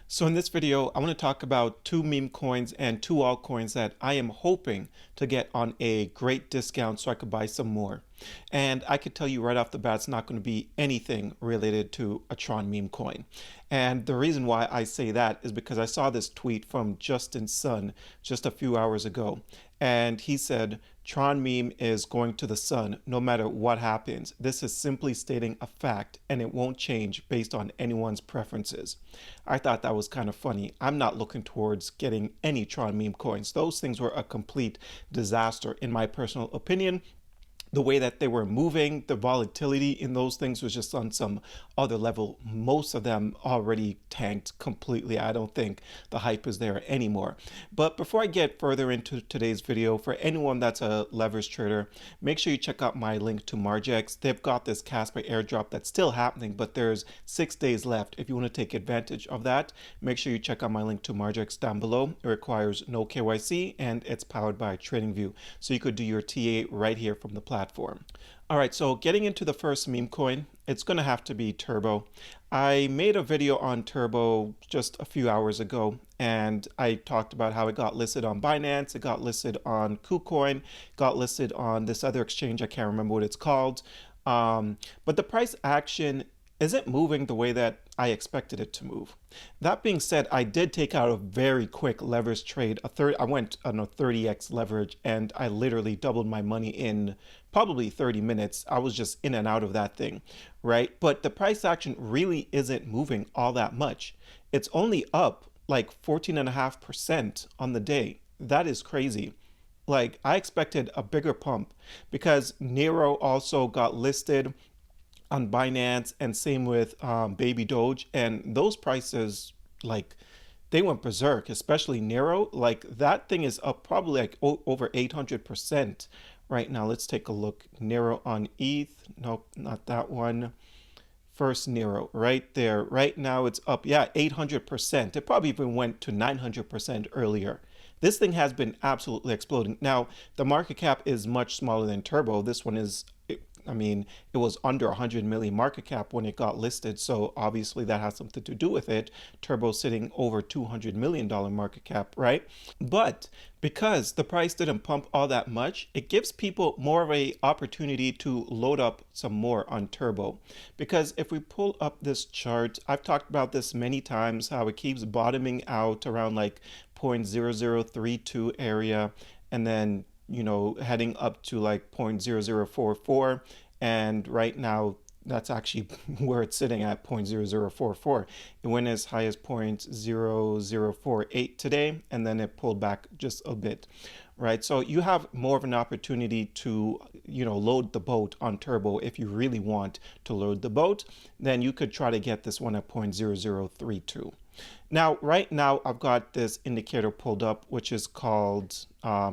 So in this video, I want to talk about two meme coins and two altcoins that I am hoping to get on a great discount so I could buy some more. And I could tell you right off the bat, it's not going to be anything related to a Tron meme coin. And the reason why I say that is because I saw this tweet from Justin Sun just a few hours ago. And he said, Tron meme is going to the sun no matter what happens. This is simply stating a fact and it won't change based on anyone's preferences. I thought that was kind of funny. I'm not looking towards getting any Tron meme coins. Those things were a complete disaster in my personal opinion. The way that they were moving, the volatility in those things was just on some other level. Most of them already tanked completely. I don't think the hype is there anymore. But before I get further into today's video, for anyone that's a leverage trader, make sure you check out my link to Margex. They've got this Caspa airdrop that's still happening, but there's 6 days left. If you want to take advantage of that, make sure you check out my link to Margex down below. It requires no KYC and it's powered by TradingView. So you could do your TA right here from the platform. All right, so getting into the first meme coin, it's going to have to be Turbo. I made a video on Turbo just a few hours ago, and I talked about how it got listed on Binance, it got listed on KuCoin, got listed on this other exchange, I can't remember what it's called. But the price action isn't moving the way that I expected it to move. That being said, I did take out a very quick leverage trade. I went on a 30x leverage and I literally doubled my money in probably 30 minutes. I was just in and out of that thing, right? But the price action really isn't moving all that much. It's only up like 14.5% on the day. That is crazy. Like I expected a bigger pump because Nero also got listed on Binance and same with Baby Doge, and those prices, like, they went berserk, especially Nero. Like that thing is up probably like over 800% right now. Let's take a look. Nero on ETH. Nope, not that one. First Nero right there. Right now it's up, yeah, 800%. It probably even went to 900% earlier. This thing has been absolutely exploding. Now, the market cap is much smaller than Turbo. This one is, I mean, it was under 100 million market cap when it got listed. So obviously that has something to do with it. Turbo sitting over $200 million market cap, right? But because the price didn't pump all that much, it gives people more of a opportunity to load up some more on Turbo. Because if we pull up this chart, I've talked about this many times, how it keeps bottoming out around like 0.0032 area and then heading up to like 0.0044, and right now that's actually where it's sitting at 0.0044. It went as high as 0.0048 today, and then it pulled back just a bit, right? So you have more of an opportunity to load the boat on Turbo. If you really want to load the boat, then you could try to get this one at 0.0032. Now, right now, I've got this indicator pulled up, which is called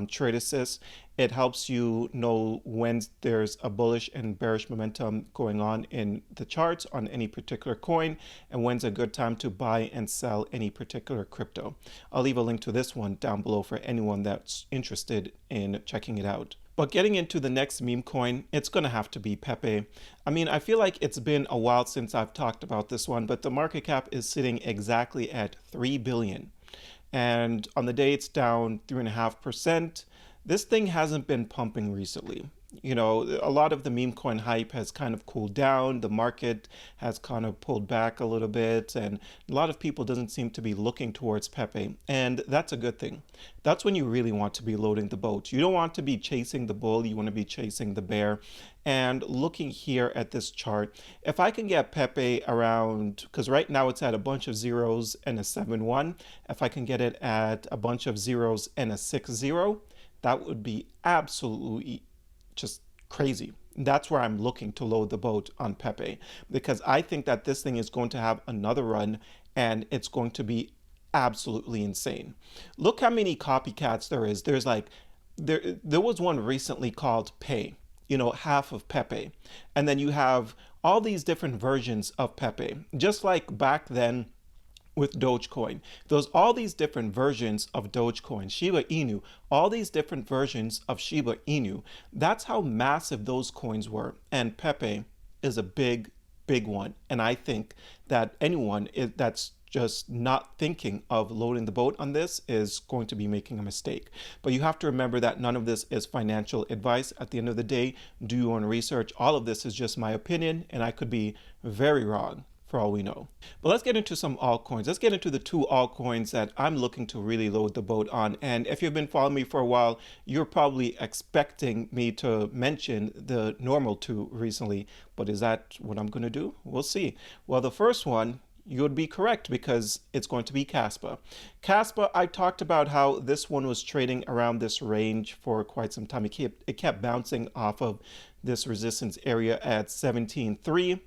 Trade Assist. It helps you know when there's a bullish and bearish momentum going on in the charts on any particular coin and when's a good time to buy and sell any particular crypto. I'll leave a link to this one down below for anyone that's interested in checking it out. But getting into the next meme coin, it's going to have to be Pepe. I mean, I feel like it's been a while since I've talked about this one, but the market cap is sitting exactly at 3 billion. And on the day it's down 3.5%. This thing hasn't been pumping recently. A lot of the meme coin hype has kind of cooled down. The market has kind of pulled back a little bit, and a lot of people doesn't seem to be looking towards Pepe, and that's a good thing. That's when you really want to be loading the boat. You don't want to be chasing the bull, you want to be chasing the bear. And looking here at this chart, if I can get Pepe around, because right now it's at a bunch of zeros and a 7-1, if I can get it at a bunch of zeros and a 6-0, that would be absolutely just crazy. That's where I'm looking to load the boat on Pepe, because I think that this thing is going to have another run and it's going to be absolutely insane. Look how many copycats there is. There's like, there was one recently called Pay, half of Pepe. And then you have all these different versions of Pepe, just like back then with Dogecoin. There's all these different versions of Dogecoin, Shiba Inu, all these different versions of Shiba Inu. That's how massive those coins were. And Pepe is a big one. And I think that anyone that's just not thinking of loading the boat on this is going to be making a mistake. But you have to remember that none of this is financial advice. At the end of the day, do your own research. All of this is just my opinion, and I could be very wrong for all we know. But let's get into some altcoins. Let's get into the two altcoins that I'm looking to really load the boat on. And if you've been following me for a while, you're probably expecting me to mention the normal two recently. But is that what I'm going to do? We'll see. Well, the first one, you would be correct because it's going to be Caspa. Caspa, I talked about how this one was trading around this range for quite some time. It kept bouncing off of this resistance area at 17.3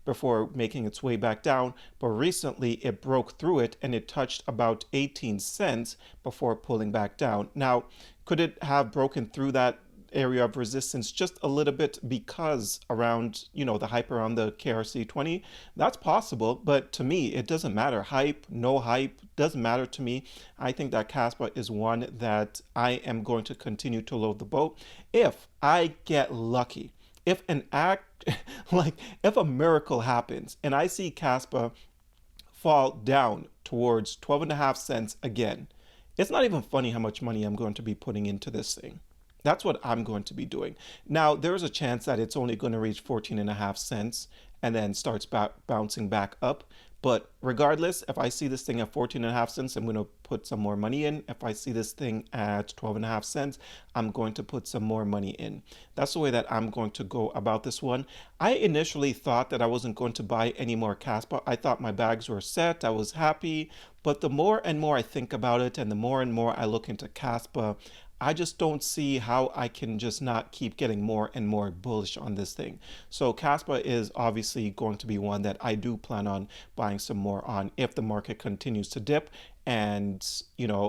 before making its way back down, but recently it broke through it and it touched about 18 cents before pulling back down. Now, could it have broken through that area of resistance just a little bit because around, the hype around the KRC20? That's possible, but to me, it doesn't matter. Hype, no hype, doesn't matter to me. I think that Caspa is one that I am going to continue to load the boat if I get lucky. If an act, if a miracle happens and I see Caspa fall down towards 12.5 cents again, it's not even funny how much money I'm going to be putting into this thing. That's what I'm going to be doing. Now, there's a chance that it's only going to reach 14.5 cents and then starts bouncing back up. But regardless, if I see this thing at 14.5 cents, I'm going to put some more money in. If I see this thing at 12.5 cents, I'm going to put some more money in. That's the way that I'm going to go about this one. I initially thought that I wasn't going to buy any more Caspa. I thought my bags were set. I was happy. But the more and more I think about it and the more and more I look into Caspa, I just don't see how I can just not keep getting more and more bullish on this thing. So Caspa is obviously going to be one that I do plan on buying some more on if the market continues to dip and,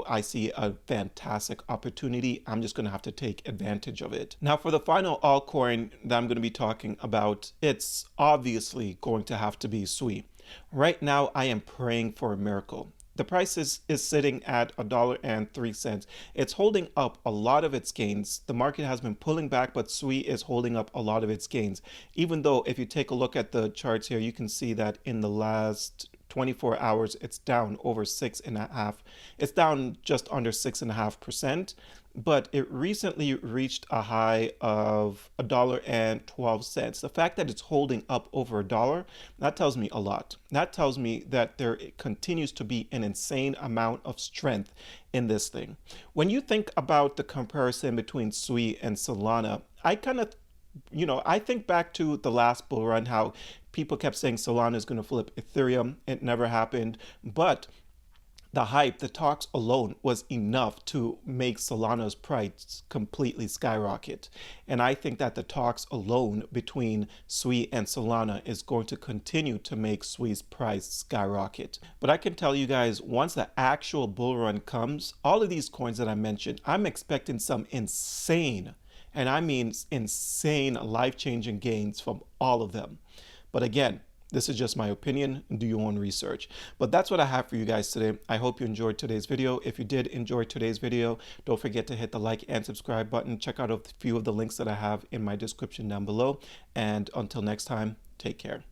I see a fantastic opportunity. I'm just going to have to take advantage of it. Now, for the final altcoin that I'm going to be talking about, it's obviously going to have to be SUI. Right now, I am praying for a miracle. The price is sitting at $1.03. It's holding up a lot of its gains. The market has been pulling back, but SUI is holding up a lot of its gains. Even though if you take a look at the charts here, you can see that in the last 24 hours, it's down over 6.5. It's down just under 6.5%, but it recently reached a high of $1.12. The fact that it's holding up over a dollar, that tells me a lot. That tells me that there continues to be an insane amount of strength in this thing. When you think about the comparison between SUI and Solana, I think back to the last bull run, how people kept saying Solana is going to flip Ethereum. It never happened. But the hype, the talks alone was enough to make Solana's price completely skyrocket. And I think that the talks alone between SUI and Solana is going to continue to make SUI's price skyrocket. But I can tell you guys, once the actual bull run comes, all of these coins that I mentioned, I'm expecting some insane, and I mean insane, life-changing gains from all of them. But again, this is just my opinion. Do your own research. But that's what I have for you guys today. I hope you enjoyed today's video. If you did enjoy today's video, don't forget to hit the like and subscribe button. Check out a few of the links that I have in my description down below. And until next time, take care.